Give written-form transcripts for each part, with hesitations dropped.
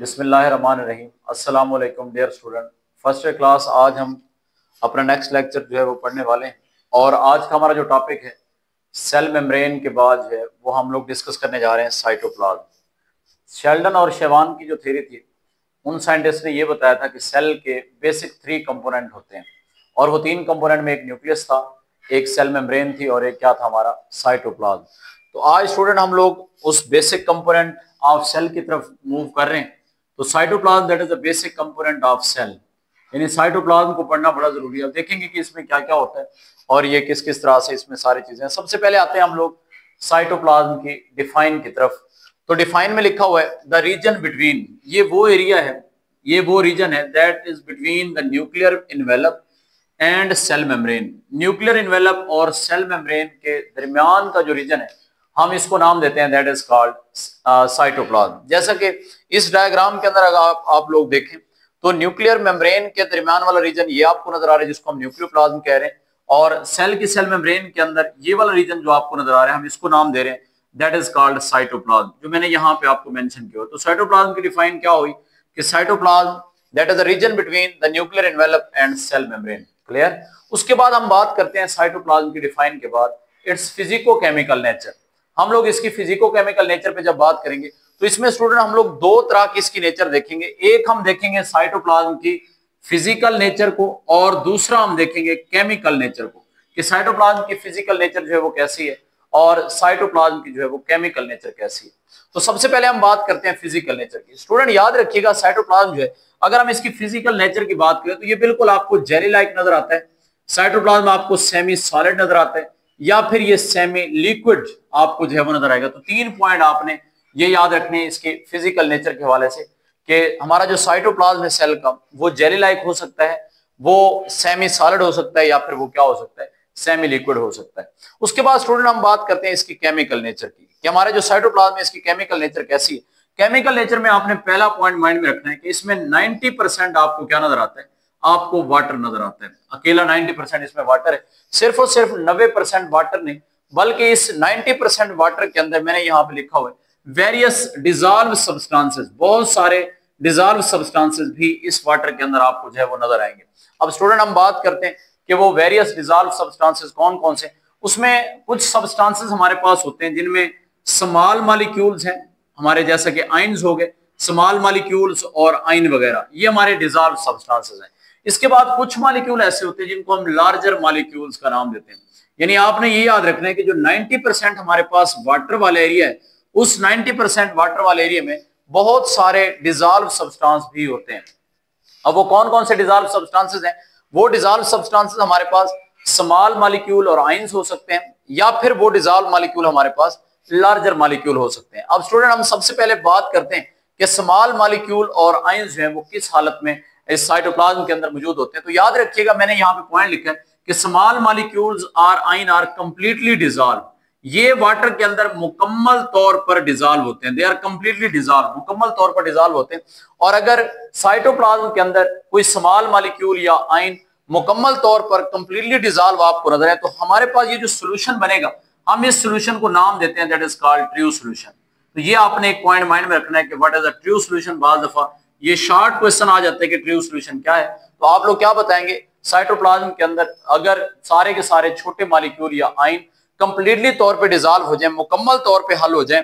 बिस्मिल्लाहिर्रहमानिर्रहीम। अस्सलाम वालेकुम dear student, first year class. आज हम अपना नेक्स्ट लेक्चर जो है वो पढ़ने वाले हैं और आज का हमारा जो टॉपिक है सेल मेम्ब्रेन के बाद जो है वो हम लोग डिस्कस करने जा रहे हैं साइटोप्लाज्म। शेल्डन और शेवान की जो थ्योरी थी, उन साइंटिस्ट ने ये बताया था कि सेल के बेसिक 3 कंपोनेंट होते हैं और वो 3 कंपोनेंट में एक न्यूक्लियस था, एक सेल मेम्ब्रेन थी और एक क्या था हमारा साइटोप्लाज्म। तो आज स्टूडेंट हम लोग उस बेसिक कंपोनेंट ऑफ सेल की तरफ मूव कर रहे हैं। तो cytoplasm that is the basic component of cell, यानी साइटोप्लाज्म को पढ़ना बड़ा जरूरी है। अब देखेंगे कि इसमें क्या क्या होता है और ये किस किस तरह से इसमें सारी चीजें। सबसे पहले आते हैं हम लोग साइटोप्लाज्म की डिफाइन की तरफ। तो डिफाइन में लिखा हुआ है द रीजन बिटवीन, ये वो एरिया है, ये वो रीजन है that is between the nuclear envelope and cell membrane. Nuclear envelope और सेल मेम्ब्रेन के दरमियान का जो रीजन है हम इसको नाम देते हैं दैट इज कॉल्ड साइटोप्लाज्म। जैसा कि इस डायग्राम के अंदर अगर आप लोग देखें तो न्यूक्लियर मेम्ब्रेन के दरमियान वाला रीजन ये आपको नजर आ रहा है जिसको हम न्यूक्लियोप्लाज्म कह रहे हैं, और सेल की सेल मेम्ब्रेन के अंदर ये वाला रीजन जो आपको नजर आ रहा है हम इसको नाम दे रहे हैं दैट इज कॉल्ड साइटोप्लाज्म, जो मैंने यहाँ पे आपको मेंशन किया। तो साइटोप्लाज्म की डिफाइन क्या हुई कि cytoplasm that is the region between the nuclear envelope and cell membrane. Clear. उसके बाद हम बात करते हैं साइटोप्लाज्म की डिफाइन के बाद इट्स फिजिको केमिकल नेचर। हम लोग इसकी फिजिको केमिकल नेचर पे जब बात करेंगे तो इसमें स्टूडेंट हम लोग 2 तरह की इसकी नेचर देखेंगे। एक हम देखेंगे साइटोप्लाज्म की फिजिकल नेचर को और दूसरा हम देखेंगे केमिकल नेचर को, कि साइटोप्लाज्म की फिजिकल नेचर जो है वो कैसी है और साइटोप्लाज्म की जो है वो केमिकल नेचर कैसी है। तो सबसे पहले हम बात करते हैं फिजिकल नेचर की। स्टूडेंट याद रखिएगा साइटोप्लाज्म जो है अगर हम इसकी फिजिकल नेचर की बात करें तो ये बिल्कुल आपको जेली लाइक नजर आता है। साइटोप्लाज्म आपको सेमी सॉलिड नजर आता है या फिर ये सेमी लिक्विड आपको जो है वो नजर आएगा। तो 3 पॉइंट आपने ये याद रखने हैं इसके फिजिकल नेचर के हवाले से कि हमारा जो साइटोप्लाज्म है सेल का वो जेली लाइक हो सकता है, वो सेमी सॉलिड हो सकता है या फिर वो क्या हो सकता है सेमी लिक्विड हो सकता है। उसके बाद स्टूडेंट हम बात करते हैं इसकी केमिकल नेचर की कि हमारे जो साइटोप्लाज्म है इसकी केमिकल नेचर कैसी है। केमिकल नेचर में आपने पहला पॉइंट माइंड में रखना है कि इसमें 90% आपको क्या नजर आता है, आपको वाटर नजर आता है। अकेला 90% इसमें वाटर है, सिर्फ और सिर्फ 90% वाटर नहीं बल्कि इस 90% वाटर के अंदर मैंने यहाँ पे लिखा हुआ है वेरियस डिजॉल्व सब्सटेंसेस, बहुत सारे डिजॉल्व सब्सटेंसेस भी इस वाटर के अंदर आपको जो है वो नजर आएंगे। अब स्टूडेंट हम बात करते हैं कि वो वेरियस डिजॉल्व सब्सटेंसेस कौन कौन से। उसमें कुछ सब्सटेंसेस हमारे पास होते हैं जिनमें स्मॉल मॉलिक्यूल्स हैं हमारे, जैसा कि आइंस हो गए, स्मॉल मॉलिक्यूल्स और आइन वगैरह, ये हमारे डिजॉल्व सब्सटेंसेस हैं। इसके बाद कुछ मॉलिक्यूल ऐसे होते हैं जिनको हम लार्जर मॉलिक्यूल्स का नाम देते हैं। यानी आपने ये याद रखना है कि जो 90% हमारे पास वाटर वाला एरिया है उस 90% वाटर वाले एरिया में बहुत सारे डिजॉल्व सब्सटेंस भी होते हैं। अब वो कौन कौन से डिजॉल्व सब्सटेंसेस हैं? वो डिजॉल्व सब्सटेंसेस हमारे पास स्मॉल मॉलिक्यूल और आइंस हो सकते हैं या फिर वो डिजॉल्व मॉलिक्यूल हमारे पास लार्जर मॉलिक्यूल हो सकते हैं। अब स्टूडेंट हम सबसे पहले बात करते हैं कि स्मॉल मॉलिक्यूल और आइंस जो है वो किस हालत में इस साइटोप्लाज्म के अंदर मौजूद होते हैं। तो याद रखिएगा मैंने यहाँ पे पॉइंट लिखा है कि स्मॉल मॉलिक्यूल्स आर आइन आर कंप्लीटली डिजॉल्व, ये वाटर के अंदर मुकम्मल तौर पर डिजॉल्व होते हैं, दे आर कंप्लीटली डिजॉल्व, मुकम्मल तौर पर डिजॉल्व होते हैं। और अगर साइटोप्लाज्म के अंदर कोई स्मॉल मॉलिक्यूल या आइन मुकम्मल तौर पर कंप्लीटली डिजॉल्व आपको नजर है तो हमारे पास ये जो सोल्यूशन बनेगा हम इस सोल्यूशन को नाम देते हैं that is called true solution. तो ये आपने एक पॉइंट माइंड में रखना है कि what is a true solution. बाज दफा ये शॉर्ट क्वेश्चन आ जाते हैं कि ट्रू सोल्यूशन क्या है, तो आप लोग क्या बताएंगे साइटोप्लाज्म के अंदर अगर सारे के सारे छोटे मॉलिक्यूल या आइन कंप्लीटली तौर पे डिजॉल्व हो जाए, मुकम्मल तौर पे हल हो जाए,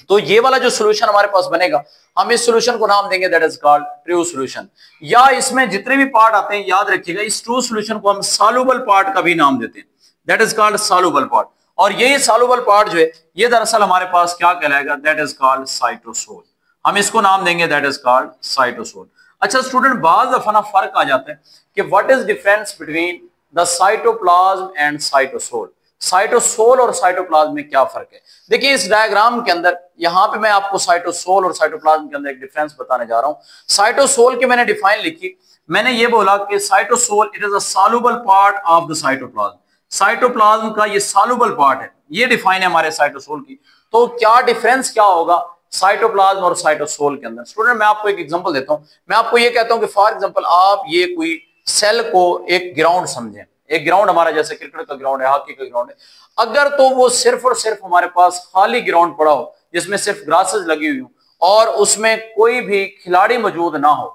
तो ये वाला जो सोल्यूशन हमारे पास बनेगा हम इस सोल्यूशन को नाम देंगे that is called true solution. या इसमें जितने भी पार्ट आते हैं याद रखिएगा इस ट्रू सोल्यूशन को हम सॉल्युबल पार्ट का भी नाम देते हैं that is called soluble part. और यही सॉल्युबल पार्ट जो है ये दरअसल हमारे पास क्या कहलाएगा दैट इज कॉल्ड साइटोसोल, हम इसको नाम देंगे दैट इज कॉल्ड साइटोसोल। अच्छा स्टूडेंट बाज दफा ना फर्क आ जाता है कि what is difference between the cytoplasm and cytosol. Cytosol और साइटोप्लाज्म में क्या फर्क है? देखिए इस डायग्राम के अंदर यहां पे मैं आपको साइटोसोल और साइटोप्लाज्म के अंदर एक डिफरेंस बताने जा रहा हूं। साइटोसोल की मैंने डिफाइन लिखी, मैंने ये बोला कि cytosol it is a soluble part of the cytoplasm, cytoplasm का ये सॉल्युबल पार्ट है, ये डिफाइन है हमारे साइटोसोल की। तो क्या डिफरेंस क्या होगा साइटोप्लाज्म और साइटोसोल के अंदर? स्टूडेंट मैं आपको एक एग्जांपल देता हूं, मैं आपको ये कहता हूं कि फॉर एग्जांपल आप ये कोई सेल को एक ग्राउंड समझें, एक ग्राउंड हमारा जैसे क्रिकेट का ग्राउंड है, हॉकी का ग्राउंड है, अगर तो वो सिर्फ और सिर्फ हमारे पास खाली ग्राउंड पड़ा हो जिसमें सिर्फ ग्रासेस लगी हुई हो और उसमें कोई भी खिलाड़ी मौजूद ना हो,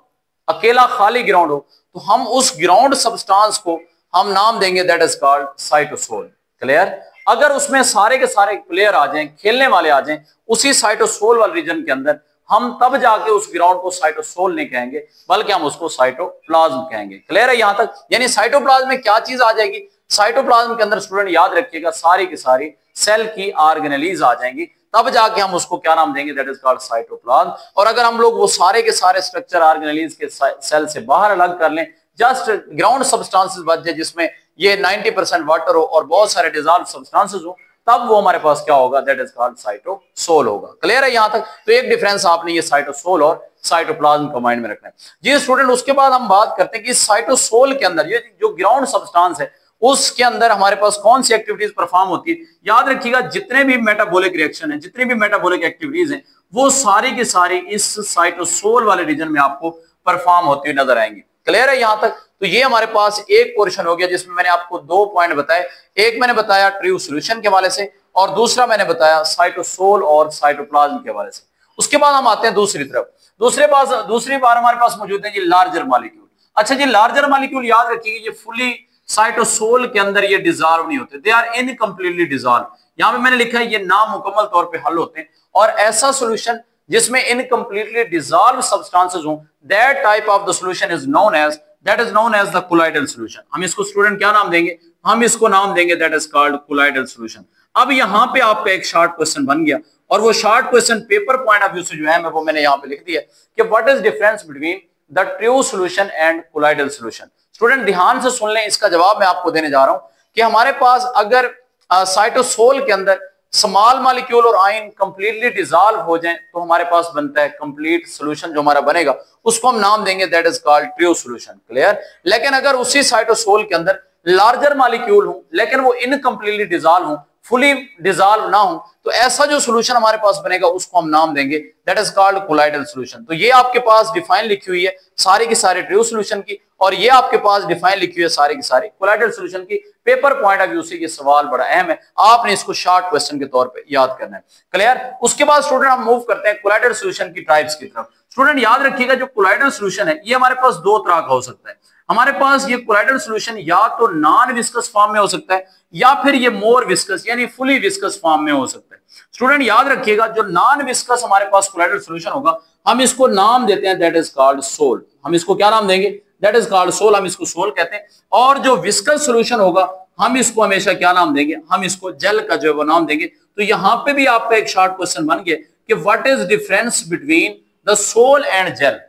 अकेला खाली ग्राउंड हो, तो हम उस ग्राउंड सब्सटेंस को हम नाम देंगे that is called cytosol. Clear? अगर उसमें सारे के सारे प्लेयर आ जाएं, खेलने वाले आ जाएं उसी साइटोसोल वाले रीजन के अंदर, हम तब जाके उस ग्राउंड को साइटोसोल नहीं कहेंगे बल्कि हम उसको साइटोप्लाज्म कहेंगे। क्लियर है यहां तक? यानी साइटोप्लाज्म में क्या चीज आ जाएगी? साइटोप्लाज्म के अंदर स्टूडेंट याद रखिएगा सारी की सारी सेल की ऑर्गेनेलीज आ जाएंगी, तब जाके हम उसको क्या नाम देंगे? That is called cytoplasm. और अगर हम लोग वो सारे के सारे स्ट्रक्चर ऑर्गेनेलीज के सेल से बाहर अलग कर लें, जस्ट ग्राउंड सब्सटेंसेस बच जाए जिसमें ये 90% वाटर हो और बहुत सारे डिजॉल्व सब्सटेंसेस हो, तब वो हमारे पास क्या होगा? दैट इज कॉल्ड साइटोसोल होगा। क्लियर है यहां तक? तो एक डिफरेंस आपने ये साइटोसोल और साइटोप्लाज्म को माइंड में रखना है जी स्टूडेंट। उसके बाद हम बात करते हैं कि साइटोसोल के अंदर ये जो ग्राउंड सब्सटेंस है उसके अंदर हमारे पास कौन सी एक्टिविटीज परफॉर्म होती है। याद रखिएगा जितने भी मेटाबॉलिक रिएक्शन है, जितनी भी मेटाबॉलिक एक्टिविटीज हैं, वो सारी की सारी इस साइटोसोल वाले रीजन में आपको परफॉर्म होती हुई नजर आएंगी। क्लियर है यहां तक? तो ये हमारे पास एक पोर्शन हो गया जिसमें मैंने आपको 2 पॉइंट बताए। एक मैंने बताया ट्रू सॉल्यूशन के हवाले से और दूसरा मैंने बताया साइटोसोल और साइटोप्लाज्म के हवाले से। उसके बाद हम आते हैं दूसरी तरफ। दूसरी बार हमारे पास मौजूद है जी लार्जर मॉलिक्यूल। अच्छा जी, लार्जर मॉलिक्यूल याद रखिएगा ये फुली साइटोसोल के अंदर ये डिजॉल्व नहीं होते, दे आर इनकम्प्लीटली डिजॉल्व। यहां पे मैंने लिखा है ये नामुकम्मल तौर पे हल होते हैं, और ऐसा सॉल्यूशन जिसमें इनकम्प्लीटली डिजॉल्व सब्सटेंसेस हो, that type of the solution is known as the colloidal solution. हम इसको स्टूडेंट क्या नाम देंगे? हम इसको नाम देंगे that is called colloidal solution. अब यहां पे आपका एक शॉर्ट क्वेश्चन बन गया, और वो short question paper point of view से जो है वो मैंने यहां पे लिख दिया कि what is difference between the true solution and colloidal solution. Student ध्यान से सुन लें, इसका जवाब मैं आपको देने जा रहा हूं कि हमारे पास अगर साइटोसोल के अंदर स्मॉल मॉलिक्यूल और आयन कंप्लीटली डिसॉल्व हो जाएं तो हमारे पास बनता है कंप्लीट सॉल्यूशन। जो हमारा बनेगा उसको हम नाम देंगे that is called true solution. Clear? लेकिन अगर उसी साइटोसोल के अंदर लार्जर मॉलिक्यूल हो लेकिन वो इनकम्प्लीटली डिसॉल्व हो, फुली डिसॉल्व ना हो, तो ऐसा जो सॉल्यूशन हमारे पास बनेगा उसको हम नाम देंगे that is called colloidal solution. तो ये आपके पास डिफाइन लिखी हुई है सारी की सारी ट्रू सॉल्यूशन की, और ये आपके पास डिफाइन लिखी हुई है सारी की सारी कोलाइडल सॉल्यूशन की। पेपर पॉइंट ऑफ व्यू से ये सवाल बड़ा अहम है, आपने इसको शॉर्ट क्वेश्चन के तौर पे याद करना है। क्लियर? उसके बाद स्टूडेंट हम मूव करते हैं कोलाइडल सॉल्यूशन की टाइप्स की तरफ। स्टूडेंट याद रखिएगा जो कोलाइडल सॉल्यूशन है ये हमारे पास 2 तरह का हो सकता है। हमारे पास ये कोलाइडल सॉल्यूशन या तो नॉन विस्कस फॉर्म में हो सकता है या फिर ये मोर विस्कस यानी फुली विस्कस फॉर्म में हो सकता है। स्टूडेंट याद रखिएगा जो नॉन विस्कस हमारे पास कोलाइडल सॉल्यूशन होगा हम इसको नाम देते हैं दैट इज कॉल्ड सोल। हम इसको क्या नाम देंगे? दैट इज कॉल्ड सोल, हम इसको सोल कहते हैं। और जो विस्कस सॉल्यूशन होगा हम इसको हमेशा क्या नाम देंगे? हम इसको जेल का जो है वो नाम देंगे। तो यहां पे भी आपका एक शॉर्ट क्वेश्चन बन गया कि what is difference between the sol and gel.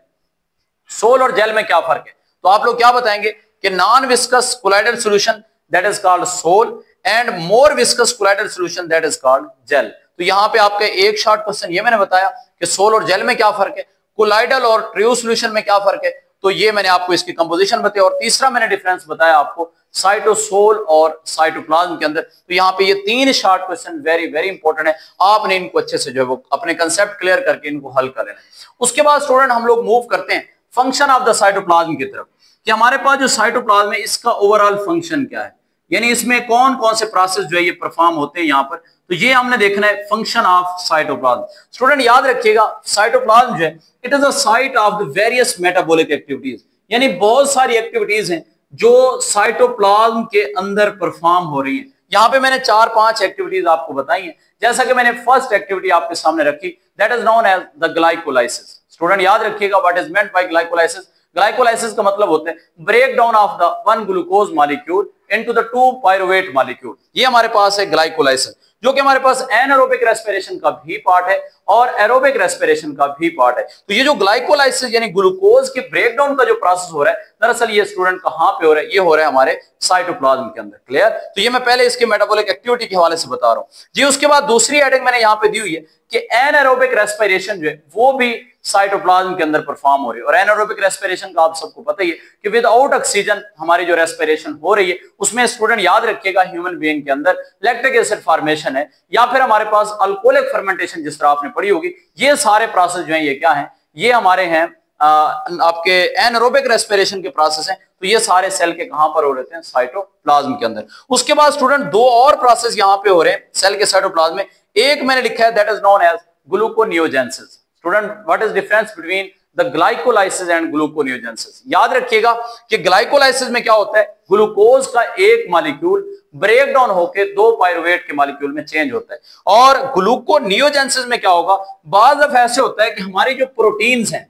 Sol और जेल में क्या फर्क है? तो आप लोग क्या बताएंगे कि non viscous colloidal solution that is called sol and more viscous colloidal solution that is called gel. तो यहां पे आपका एक शॉर्ट क्वेश्चन ये मैंने बताया कि सोल और जेल में क्या फर्क है, कोलाइडल और ट्रू सॉल्यूशन में क्या फर्क है, तो ये मैंने आपको इसकी कंपोजिशन बताई। और तीसरा मैंने डिफरेंस बताया आपको साइटोसोल और साइटोप्लाज्म के अंदर। तो यहाँ पे ये 3 short question very very important है, आपने इनको अच्छे से जो है वो अपने कंसेप्ट क्लियर करके इनको हल कर लेना है। उसके बाद स्टूडेंट हम लोग मूव करते हैं फंक्शन ऑफ द साइटोप्लाज्म की तरफ कि हमारे पास जो साइटोप्लाज्म है इसका ओवरऑल फंक्शन क्या है, यानी इसमें कौन कौन से प्रोसेस जो है ये परफॉर्म होते हैं यहाँ पर। तो ये हमने देखना है फंक्शन ऑफ साइटोप्लाज्म। स्टूडेंट याद रखिएगा साइटोप्लाज्म जो है it is a site of the various metabolic activities, यानी बहुत सारी एक्टिविटीज हैं जो साइटोप्लाज्म के अंदर परफॉर्म हो रही है। यहाँ पे मैंने 4-5 एक्टिविटीज आपको बताई हैं, जैसा कि मैंने फर्स्ट एक्टिविटी आपके सामने रखी that is known as the glycolysis. Student याद रखिएगा what is meant by glycolysis. Glycolysis का मतलब होता है break down of the 1 glucose molecule into the 2 pyruvate molecule. ये हमारे पास है ग्लाइकोलाइसिस, जो कि हमारे पास एनारोबिक रेस्पिरेशन का भी पार्ट है और एरोबिक रेस्पिरेशन का भी पार्ट है। तो ये जो ग्लाइकोलाइसिस यानी ग्लूकोज के ब्रेकडाउन का जो प्रोसेस हो रहा है, दरअसल ये स्टूडेंट कहां पे हो रहा है? ये हो रहा है हमारे साइटोप्लाज्म के अंदर। क्लियर? तो ये मैं पहले इसके मेटाबॉलिक एक्टिविटी के हवाले से बता रहा हूं जी। उसके बाद दूसरी हेडिंग मैंने यहां पे दी हुई है कि एनारोबिक रेस्पिरेशन जो है वो भी साइटोप्लाज्म के अंदर परफॉर्म हो रही है। और एनारोबिक रेस्पिरेशन का आप सबको पता ही है कि विदाउट ऑक्सीजन हमारी जो रेस्पिरेशन हो रही है उसमें स्टूडेंट याद रखिएगा ह्यूमन बीइंग के अंदर लैक्टिक एसिड फॉर्मेशन है या फिर हमारे पास अल्कोहलिक फर्मेंटेशन जिस तरह आपने पढ़ी होगी। ये सारे प्रोसेस जो हैं ये क्या हैं? ये हमारे हैं आपके एनारोबिक रेस्पिरेशन के प्रोसेस हैं। तो ये सारे सेल के कहां पर हो रहे हैं? साइटोप्लाज्म के अंदर। उसके बाद स्टूडेंट 2 और प्रोसेस यहां पे हो रहे हैं सेल के साइटोप्लाज्म में। एक मैंने लिखा है that is known as gluconeogenesis. Student what is difference between the glycolysis and gluconeogenesis? याद रखिएगा कि ग्लाइकोलाइसिस में क्या होता है, ग्लूकोज का एक मॉलिक्यूल ब्रेक डाउन होकर 2 पायरुवेट के मॉलिक्यूल में चेंज होता है। और ग्लूकोनियोजेनेसिस में क्या होगा, बाज़ दफा ऐसे होता है कि हमारी जो प्रोटीन्स हैं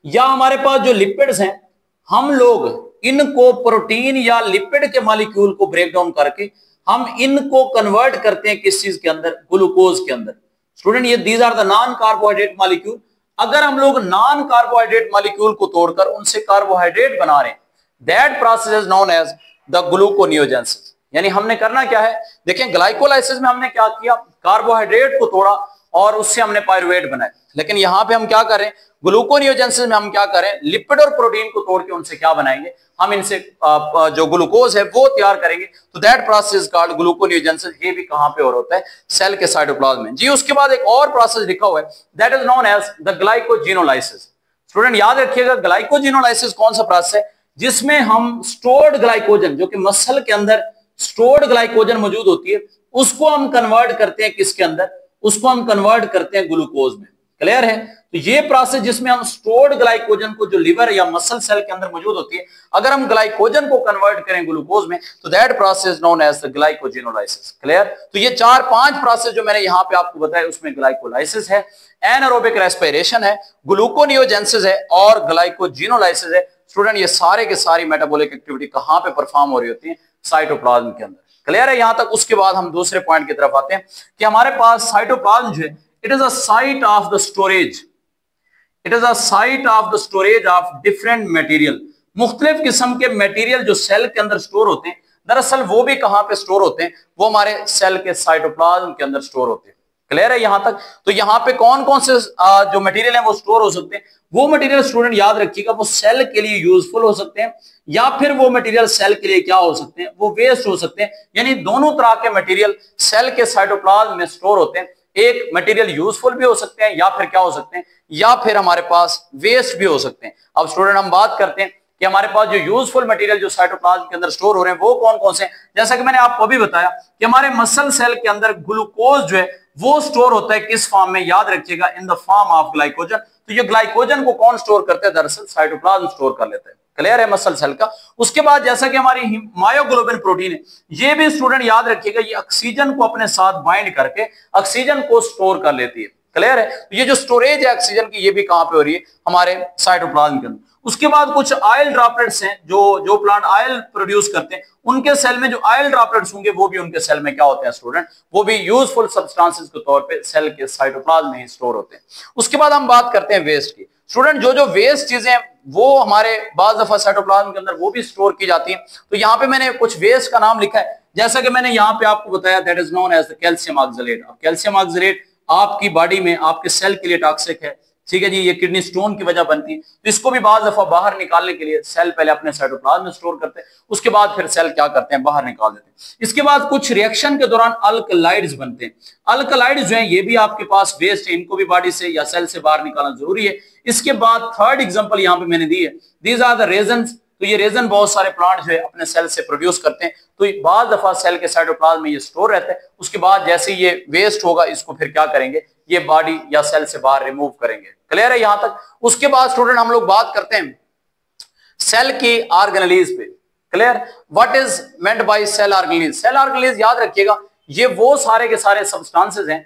या हमारे पास जो लिपिड्स हैं, हम लोग इनको प्रोटीन या लिपिड के मॉलिक्यूल को ब्रेक डाउन करके हम इनको कन्वर्ट करते हैं किस चीज के अंदर, ग्लूकोज के अंदर। स्टूडेंट ये these are the non carbohydrate molecule. अगर हम लोग नॉन कार्बोहाइड्रेट मॉलिक्यूल को तोड़कर उनसे कार्बोहाइड्रेट बना रहे हैं, that process is known as the gluconeogenesis. यानी हमने करना क्या है, देखें ग्लाइकोलाइसिस में हमने क्या किया, कार्बोहाइड्रेट को तोड़ा और उससे हमने पायरुवेट बनाए। लेकिन यहां पे हम क्या करें, ग्लूकोनियोजेनेसिस में हम क्या करें, लिपिड और प्रोटीन को तोड़ के उनसे क्या बनाएंगे, हम इनसे जो ग्लूकोज है वो तैयार करेंगे। तो दैट प्रोसेस कॉल्ड ग्लूकोनियोजेनेसिस। ये भी कहां पे और होता है, सेल के साइटोप्लाज्म में। जी उसके बाद एक और प्रोसेस लिखा हुआ है, that is known as the glycogenolysis. Student याद रखिएगा, ग्लाइकोजेनोलाइसिस कौन सा प्रोसेस है, जिसमें हम स्टोर्ड ग्लाइकोजन, जो कि मसल के अंदर स्टोर्ड ग्लाइकोजन मौजूद होती है, उसको हम कन्वर्ट करते हैं किसके अंदर, उसको हम कन्वर्ट करते हैं ग्लूकोज में। क्लियर है? तो ये प्रोसेस जिसमें हम स्टोर्ड ग्लाइकोजन को, जो लिवर या मसल सेल के अंदर मौजूद होती है, अगर हम ग्लाइकोजन को कन्वर्ट करें ग्लूकोज में, तो that process known as the glycogenolysis. Clear? तो ये 4-5 प्रोसेस जो मैंने यहां पे आपको बताया, उसमें ग्लाइकोलाइसिस है, एनारोबिक रेस्पिरेशन है, ग्लूकोनियोजेनेसिस है और ग्लाइकोजेनोलाइसिस है। स्टूडेंट ये सारे के सारी मेटाबॉलिक एक्टिविटी कहां पे परफॉर्म हो रही होती है, साइटोप्लाज्म के अंदर। क्लियर है यहां तक? उसके बाद हम दूसरे पॉइंट की तरफ आते हैं कि हमारे पास साइटोप्लाज्म जो है, it is a site of the storage, it is a site of the storage of different material. मुख्तलिफ किस्म के मटेरियल जो सेल के अंदर स्टोर होते हैं, दरअसल वो भी कहां पे स्टोर होते हैं, वो हमारे सेल के साइटोप्लाज्म के अंदर स्टोर होते हैं। क्लियर है यहां तक? तो यहां पे कौन कौन से जो मटेरियल है वो स्टोर हो सकते हैं, वो मटेरियल स्टूडेंट याद रखिएगा, वो सेल के लिए यूजफुल हो सकते हैं या फिर वो मटेरियल सेल के लिए क्या हो सकते हैं, वो वेस्ट हो सकते हैं। यानी दोनों तरह के मटेरियल सेल के साइटोप्लाज्म में स्टोर होते हैं। एक मटेरियल यूजफुल भी हो सकते हैं या फिर क्या हो सकते हैं, या फिर हमारे पास वेस्ट भी हो सकते हैं। अब स्टूडेंट हम बात करते हैं कि हमारे पास जो यूजफुल मटेरियल जो साइटोप्लाज्म के अंदर स्टोर हो रहे हैं वो कौन कौन से हैं। जैसा कि मैंने आपको अभी बताया कि हमारे मसल सेल के अंदर ग्लूकोज जो है वो स्टोर होता है किस फॉर्म में, याद रखिएगा, in the form of glycogen. तो ये ग्लाइकोजन को कौन स्टोर करते हैं, दरअसल साइटोप्लाज्म स्टोर कर लेते हैं। क्लियर है मसल सेल का? उसके बाद जैसा कि हमारी मायोग्लोबिन प्रोटीन है, ये भी स्टूडेंट याद रखिएगा, ये ऑक्सीजन को अपने साथ बाइंड करके ऑक्सीजन को स्टोर कर लेती है। क्लियर है? तो ये जो स्टोरेज है ऑक्सीजन की, ये भी कहां पे हो रही है, हमारे साइटोप्लाज्म के अंदर। उसके बाद कुछ ऑयल ड्रॉपलेट्स हैं, जो प्लांट ऑयल प्रोड्यूस करते हैं, उनके सेल में जो ऑयल ड्रॉपलेट्स होंगे वो भी उनके सेल में क्या होते हैं स्टूडेंट, वो भी यूजफुल सब्सटेंसेस के तौर पे सेल के साइटोप्लाज्म में ही स्टोर होते हैं। उसके बाद हम बात करते हैं वेस्ट की। स्टूडेंट जो जो वेस्ट चीजें वो हमारे बाज दफा साइटोप्लाज्म के अंदर वो भी स्टोर की जाती हैं। तो यहाँ पे मैंने कुछ वेस्ट का नाम लिखा है, जैसा कि मैंने यहाँ पे आपको बताया, that is known as the calcium oxalate. Calcium oxalate आपकी बॉडी में आपके सेल के लिए टॉक्सिक है, ठीक है जी, ये किडनी स्टोन की वजह बनती है। तो इसको भी बाज दफा बाहर निकालने के लिए सेल पहले अपने साइटोप्लाज्म में स्टोर करते हैं, उसके बाद फिर सेल क्या करते हैं, बाहर निकाल देते हैं। इसके बाद कुछ रिएक्शन के दौरान अल्कलाइड्स बनते हैं। अल्कलाइड्स जो हैं ये भी आपके पास वेस्ट है, इनको भी बॉडी से या सेल से बाहर निकालना जरूरी है। इसके बाद थर्ड एग्जांपल यहाँ पे मैंने दी है, दीज आर द रेजन्स। तो ये रेजन बहुत सारे प्लांट जो है अपने सेल से प्रोड्यूस करते हैं, तो बाज दफा सेल के साइटोप्लाज्म में ये स्टोर रहता है। उसके बाद जैसे ये वेस्ट होगा, इसको फिर क्या करेंगे, ये बॉडी या सेल से बाहर रिमूव करेंगे। क्लियर है यहां तक? उसके बाद स्टूडेंट हम लोग बात करते हैं सेल की ऑर्गेनेलीज पे। Clear? What is meant by cell organelles? Cell organelles याद रखिएगा, ये वो सारे के सारे सब्सटेंसेस हैं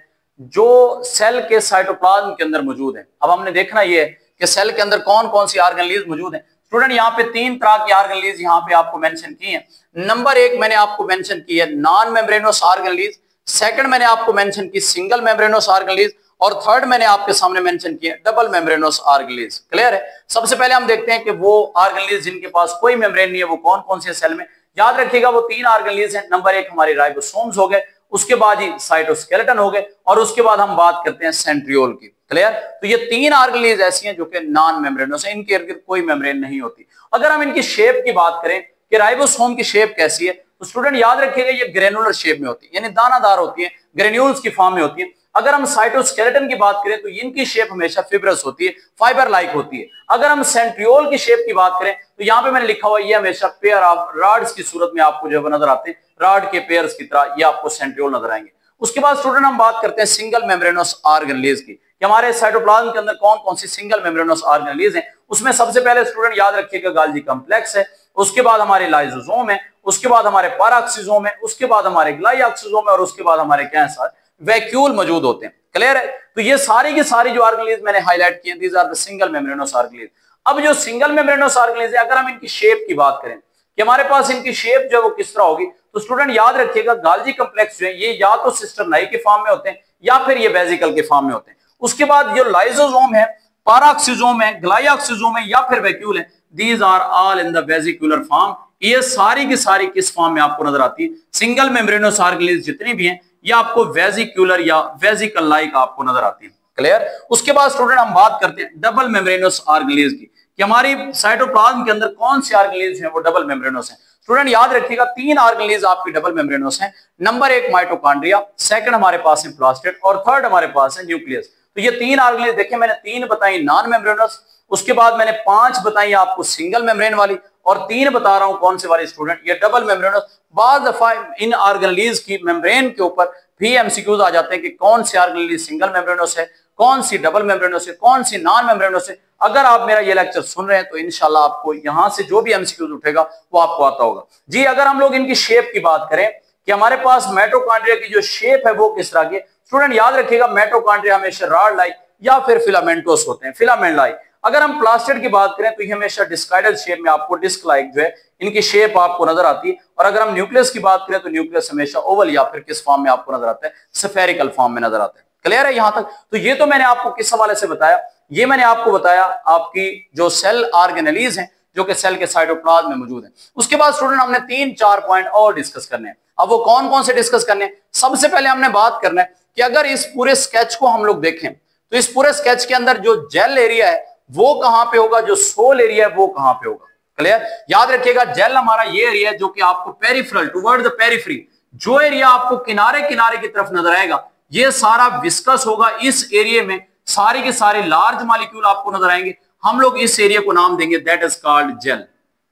जो सेल के साइटोप्लाज्म के अंदर मौजूद हैं। अब हमने देखना ये है कि सेल के अंदर कौन कौन सी ऑर्गेनेलीज मौजूद हैं। स्टूडेंट यहाँ पे 3 तरह की ऑर्गेनेलीज यहाँ पे आपको मेंशन की है। नंबर 1 मैंने आपको मेंशन की है नॉन मेम्ब्रेनोस ऑर्गेनेलीज, सेकंड मैंने आपको मेंशन की सिंगल मेम्ब्रेनोस ऑर्गेनेलीज, और थर्ड मैंने आपके सामने मेंशन किया डबल मेम्ब्रेनोस ऑर्गेनेलीज। क्लियर है? सबसे पहले हम देखते हैं कि वो ऑर्गेनेलीज जिनके पास कोई मेम्ब्रेन नहीं है वो कौन कौन से सेल में। याद रखिएगा वो 3 ऑर्गेनेलीज हैं। नंबर 1 हमारे राइबोसोम्स हो गए, उसके बाद ही साइटोस्केलेटन हो गए, और उसके बाद हम बात करते हैं सेंट्रियोल की। क्लियर? तो ये 3 ऑर्गेनेलीज ऐसी हैं जो कि नॉन मेम्ब्रेनोस है, इनके इर्द कोई मेम्ब्रेन नहीं होती। अगर हम इनकी शेप की बात करें कि राइबोसोम की शेप कैसी है, तो स्टूडेंट याद रखिएगा ये ग्रेनुलर शेप में होती है, यानी दानादार होती है, ग्रेन्यूल्स की फॉर्म में होती है। अगर हम साइटोस्केलेटन की बात करें तो इनकी शेप हमेशा फिब्रस होती है, फाइबर लाइक होती है। अगर हम सेंट्रियोल की शेप की बात करें तो यहां पे मैंने लिखा हुआ ये हमेशा पेयर ऑफ रॉड्स की सूरत में आपको जो है नजर आते हैं, रॉड के पेयर्स की तरह ये आपको सेंट्रियोल नजर आएंगे। उसके बाद स्टूडेंट हम बात करते हैं सिंगल मेम्ब्रेनस ऑर्गेनेलीज की, कि हमारे साइटोप्लाज्म के अंदर कौन कौन सी सिंगल मेम्ब्रेनस ऑर्गेनेलीज हैं। उसमें सबसे पहले स्टूडेंट याद रखिएगा गाल्जी कॉम्प्लेक्स है, उसके बाद हमारे लाइसोसोम है, उसके बाद हमारे पैराक्सीसोम है, उसके बाद हमारे ग्लाइऑक्सीसोम है, और उसके बाद हमारे क्या है वैक्यूल मौजूद होते हैं। क्लियर है? तो ये सारी की सारी जो ऑर्गेनेलीज मैंने हाईलाइट किए, these are the single membranous organelles. अब जो सिंगल मेम्ब्रेनस ऑर्गेनेलीज है, अगर हम इनकी शेप की बात करें कि हमारे पास इनकी शेप जो है वो किस तरह होगी, तो स्टूडेंट याद रखिएगा गाल्जी कॉम्प्लेक्स जो है ये या तो सिस्टरनाई के फॉर्म में होते हैं या फिर ये वेसिकल के फॉर्म में होते हैं। उसके बाद जो लाइसोसोम है, पैराक्सीसोम है, ग्लाइऑक्सीसोम है या फिर वैक्यूल है, these are all in the vesicular form. ये सारी की सारी किस फॉर्म में आपको नजर आती है? सिंगल मेम्ब्रेनस ऑर्गेनेलीज जितनी भी हैं ये आपको वेसिकुलर या वेसिकल लाइक आपको नजर आती है। क्लियर? उसके बाद स्टूडेंट हम बात करते हैं डबल मेम्ब्रेनस ऑर्गेनेलीज की, कि हमारी साइटोप्लाज्म के अंदर कौन सी ऑर्गेनेलीज हैं वो डबल मेम्ब्रेनस हैं। स्टूडेंट याद रखिएगा 3 ऑर्गेनेलीज आपकी डबल मेम्ब्रेनस हैं। नंबर 1 माइटोकॉन्ड्रिया, सेकंड हमारे पास है प्लास्टिड, और थर्ड हमारे पास है न्यूक्लियस। तो ये 3 ऑर्गेनेलीज देखिए, मैंने 3 बताई नॉन मेम्ब्रेनस, उसके बाद मैंने 5 बताई आपको सिंगल मेम्ब्रेन वाली, और 3 बता रहा हूं कौन से वाली स्टूडेंट, ये डबल मेम्ब्रेनस। बाज दफा इन ऑर्गेनेलीज की मेम्ब्रेन के ऊपर भी एमसीक्यूज आ जाते हैं कि कौन सी ऑर्गेनेलीज सिंगल मेम्ब्रेनस है, कौन सी डबल मेम्ब्रेनस है, कौन सी नॉन मेम्ब्रेनस है। अगर आप मेरा ये लेक्चर सुन रहे हैं तो इंशाल्लाह आपको यहां से जो भी एमसीक्यूज उठेगा वो आपको आता होगा जी। अगर हम लोग इनकी शेप की बात करें कि हमारे पास माइटोकॉन्ड्रिया की जो शेप है वो किस तरह की, स्टूडेंट याद रखिएगा माइटोकॉन्ड्रिया हमेशा रॉड लाइक या फिर फिलामेंटोस होते हैं, फिलामेंट लाइक। अगर हम प्लास्टिड की बात करें तो ये हमेशा डिस्काइडल शेप में आपको डिस्क लाइक जो है इनकी शेप आपको नजर आती है। और अगर हम न्यूक्लियस की बात करें तो न्यूक्लियस हमेशा ओवल या फिर किस फॉर्म में आपको नजर आता है? स्फेरिकल फॉर्म में नजर आता है। क्लियर है यहां तक? तो ये तो मैंने आपको किस हवाले से बताया? ये मैंने आपको बताया आपकी जो सेल ऑर्गेनेलीज हैं जो कि सेल के साइटोप्लाज्म में मौजूद है। उसके बाद स्टूडेंट हमने 3-4 पॉइंट और डिस्कस करने हैं। अब वो कौन कौन से डिस्कस करने हैं? सबसे पहले हमने बात करना है कि अगर इस पूरे स्केच को हम लोग देखें तो इस पूरे स्केच के अंदर जो जेल एरिया है वो कहां पे होगा, जो सोल एरिया है वो कहां पे होगा। क्लियर? याद रखिएगा जेल हमारा ये एरिया है जो कि आपको पेरिफेरल टुवर्ड द पेरिफेरी, जो एरिया आपको किनारे किनारे की तरफ नजर आएगा ये सारा विस्कस होगा। इस एरिया में सारी के सारे लार्ज मॉलिक्यूल आपको नजर आएंगे। हम लोग इस एरिया को नाम देंगे that is called gel.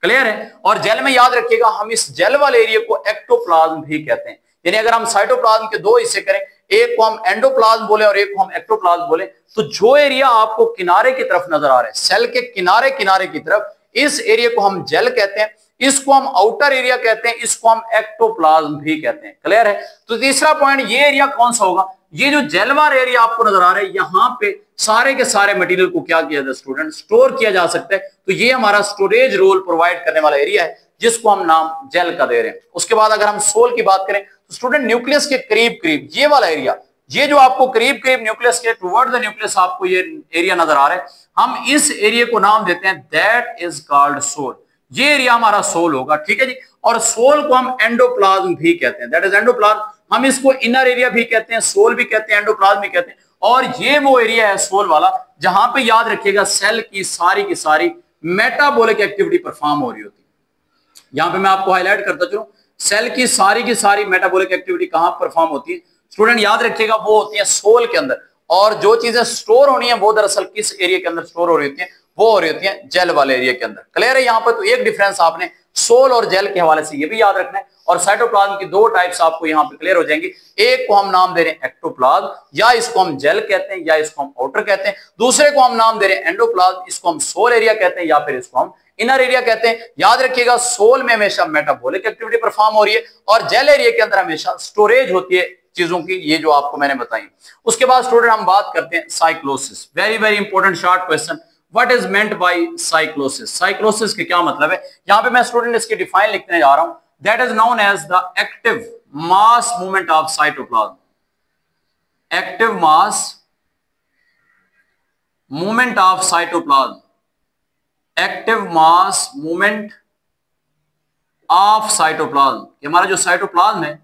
Clear है? और जेल में याद रखिएगा हम इस जेल वाले एरिया को एक्टोप्लाज्म भी कहते हैं। यानी अगर हम साइटोप्लाज्म के 2 हिस्से करें, एक को हम एंडोप्लाज्म बोले और एक को हम एक्टोप्लाज्म बोले, तो जो एरिया आपको किनारे की तरफ नजर आ रहा है सेल के किनारे किनारे की तरफ, इस एरिया को हम जेल कहते हैं, इसको हम आउटर एरिया कहते हैं, इसको हम एक्टोप्लाज्म भी कहते हैं। क्लियर है? तो तीसरा पॉइंट, ये एरिया कौन सा होगा? ये जो जेलवार एरिया आपको नजर आ रहा है यहां पे सारे के सारे मटेरियल को क्या किया जाए स्टूडेंट? स्टोर किया जा सकता है। तो ये हमारा स्टोरेज रोल प्रोवाइड करने वाला एरिया है जिसको हम नाम जेल का दे रहे हैं। उसके बाद अगर हम सोल की बात करें तो स्टूडेंट न्यूक्लियस के करीब करीब ये वाला एरिया, ये जो आपको करीब करीब न्यूक्लियस के टुवर्ड द न्यूक्लियस आपको ये एरिया नजर आ रहा है, हम इस एरिया को नाम देते हैं दैट इज कॉल्ड सोल। ये एरिया हमारा सोल होगा। ठीक है जी? और सोल को हम एंडोप्लाज्म भी कहते हैं, दैट इज एंडोप्लाज्म। हम इसको इनर एरिया भी कहते हैं, सोल भी कहते हैं, एंडोप्लाज्म भी कहते हैं। और ये वो एरिया है सोल वाला जहां पे याद रखिएगा सेल की सारी मेटाबॉलिक एक्टिविटी परफॉर्म हो रही होती है। यहां पे मैं आपको हाईलाइट करता चलूं, सेल की सारी मेटाबॉलिक एक्टिविटी कहां परफॉर्म होती है स्टूडेंट? याद रखिएगा वो होती है सोल के अंदर। और जो चीजें स्टोर होनी है वो दरअसल किस एरिया के अंदर स्टोर हो रही होती है? वो हो रही होती है जेल वाले एरिया के अंदर। क्लियर है यहां पर? तो एक डिफरेंस आपने सोल और जेल के हवाले से ये भी याद रखना है। और साइटोप्लाज्म की 2 टाइप्स आपको यहां पे क्लियर हो जाएंगी। एक को हम नाम दे रहे हैं एक्टोप्लाज्म, या इसको हम जेल कहते हैं, या इसको हम आउटर कहते हैं। दूसरे को हम नाम दे रहे हैं एंडोप्लाज्म, इसको हम सोल एरिया कहते हैं या फिर इसको हम इनर एरिया कहते हैं। याद रखिएगा सोल में हमेशा मेटाबॉलिक एक्टिविटी परफॉर्म हो रही है और जेल एरिया के अंदर हमेशा स्टोरेज होती है चीजों की, ये जो आपको मैंने बताई। उसके बाद स्टूडेंट हम बात करते हैं cyclosis. Very important short question, what is meant by cyclosis? Cyclosis के क्या मतलब है? यहां पे मैं स्टूडेंट इसकी डिफाइन लिखने जा रहा हूं। That is known as the active mass movement of cytoplasm. Active mass movement of cytoplasm, active mass movement of cytoplasm. हमारा जो साइटोप्लाज्म है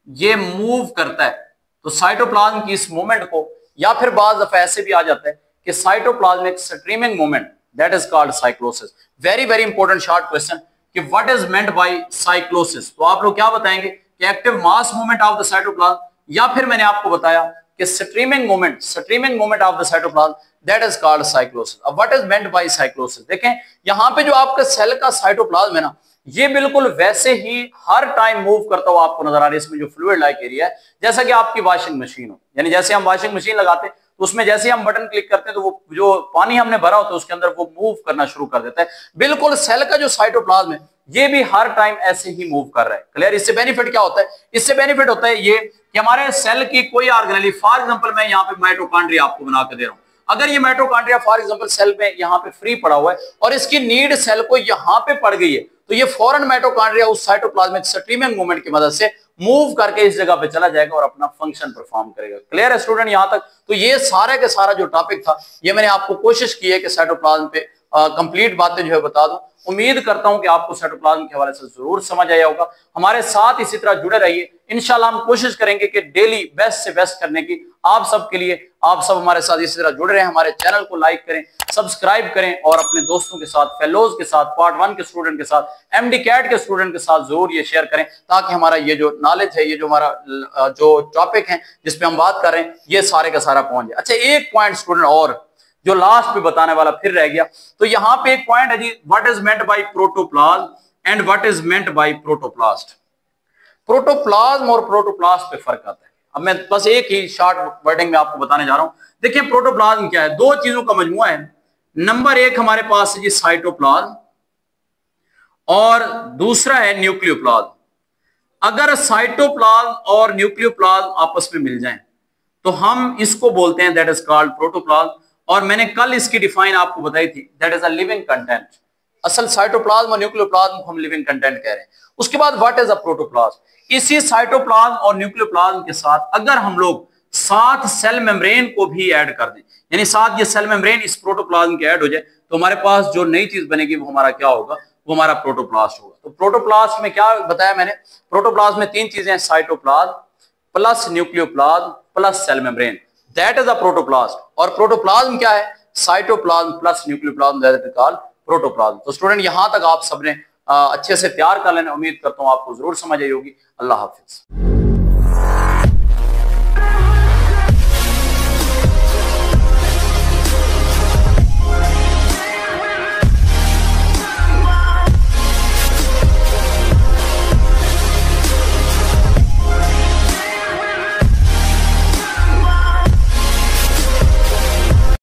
ये मूव करता है, तो साइटोप्लाज्म की इस मूवमेंट को, या फिर बाज दफा ऐसे भी आ जाता है कि cytoplasmic streaming movement, that is called cyclosis. Very important short question कि what is meant by cyclosis. तो आप लोग क्या बताएंगे कि active mass movement of the cytoplasm, या फिर मैंने आपको बताया कि streaming movement of the cytoplasm, that is called cyclosis. अब what is meant by cyclosis देखें, यहां पे जो आपका सेल का साइटोप्लाज्म है ना, ये बिल्कुल वैसे ही हर टाइम मूव करता हुआ आपको नजर आ रहा है। इसमें जो फ्लूइड लाइक एरिया है, जैसा कि आपकी वॉशिंग मशीन हो, यानी जैसे हम वॉशिंग मशीन लगाते हैं तो उसमें जैसे हम बटन क्लिक करते हैं तो वो जो पानी हमने भरा होता है उसके अंदर वो मूव करना शुरू कर देता है। बिल्कुल सेल का जो साइटोप्लाज्म है ये भी हर टाइम ऐसे ही मूव कर रहा है। क्लियर? इससे बेनिफिट क्या होता है? इससे बेनिफिट होता है ये कि हमारे सेल की कोई ऑर्गेनेली, फॉर एग्जांपल मैं यहाँ पे माइटोकॉन्ड्रिया आपको बना के दे रहा हूं। अगर ये माइटोकॉन्ड्रिया फॉर एग्जांपल सेल में यहाँ पे फ्री पड़ा हुआ है और इसकी नीड सेल को यहाँ पे पड़ गई है, तो ये फौरन माइटोकॉन्ड्रिया उस साइटोप्लाज्मिक स्ट्रीमिंग मूवमेंट की मदद से मूव करके इस जगह पे चला जाएगा और अपना फंक्शन परफॉर्म करेगा। क्लियर है स्टूडेंट यहां तक? तो ये सारा के सारा जो टॉपिक था ये मैंने आपको कोशिश की है कि साइटोप्लाज्म पे कंप्लीट बातें जो है बता दूं। उम्मीद करता हूं कि आपको साइटोप्लाज्म के हवाले से जरूर समझ आया होगा। हमारे साथ इसी तरह जुड़े रहिए। इंशाल्लाह हम कोशिश करेंगे कि डेली बेस्ट से बेस्ट करने की आप सब के लिए। आप सब हमारे साथ इसी तरह जुड़े रहें। हमारे चैनल को लाइक करें, सब्सक्राइब करें और अपने दोस्तों के साथ, फेलोज के साथ, पार्ट 1 के स्टूडेंट के साथ, एमडी कैट के स्टूडेंट के साथ जरूर ये शेयर करें, ताकि हमारा ये जो नॉलेज है, ये जो हमारा जो टॉपिक है जिसपे हम बात कर रहे हैं, ये सारे का सारा पहुंच जाए। अच्छा, एक पॉइंट स्टूडेंट और जो लास्ट पे बताने वाला फिर रह गया, तो यहां पे एक पॉइंट है जी, what is meant by protoplasm and what is meant by protoplast. Protoplasm और प्रोटोप्लास्ट पे फर्क आता है। अब मैं बस एक ही शॉर्ट वर्डिंग में आपको बताने जा रहा हूं। देखिए प्रोटोप्लाज्म क्या है? दो चीजों का मजमुआ है। नंबर एक हमारे पास है जी साइटोप्लाज्म और दूसरा है न्यूक्लियोप्लाज्म। अगर साइटोप्लाज्म और न्यूक्लियोप्लाज्म आपस में मिल जाएं तो हम इसको बोलते हैं दैट इज कॉल्ड प्रोटोप्लाज्म। और मैंने कल इसकी डिफाइन आपको बताई थी, that is a living content. असल साइटोप्लाज्म और न्यूक्लियोप्लाज्म को हम लिविंग कंटेंट कह रहे हैं। उसके बाद व्हाट इज अ प्रोटोप्लाज्म? इसी साइटोप्लाज्म और न्यूक्लियोप्लाज्म के साथ अगर हम लोग साथ सेल मेम्ब्रेन को भी ऐड कर दें, यानी साथ ये सेल मेम्ब्रेन इस प्रोटोप्लाज्म के ऐड हो जाए, तो हमारे पास जो नई चीज बनेगी वो हमारा क्या होगा? वो हमारा प्रोटोप्लास्ट होगा। तो प्रोटोप्लास्ट में क्या बताया मैंने? प्रोटोप्लास्ट में तीन चीजें हैं, cytoplasm plus nucleoplasm plus cell membrane, that is a protoplast. और प्रोटोप्लाज्म क्या है? Cytoplasm plus nucleoplasm, that is called protoplasm. तो स्टूडेंट यहां तक आप सबने अच्छे से तैयार कर लेना। उम्मीद करता हूं आपको जरूर समझ आई होगी। अल्लाह हाफिज।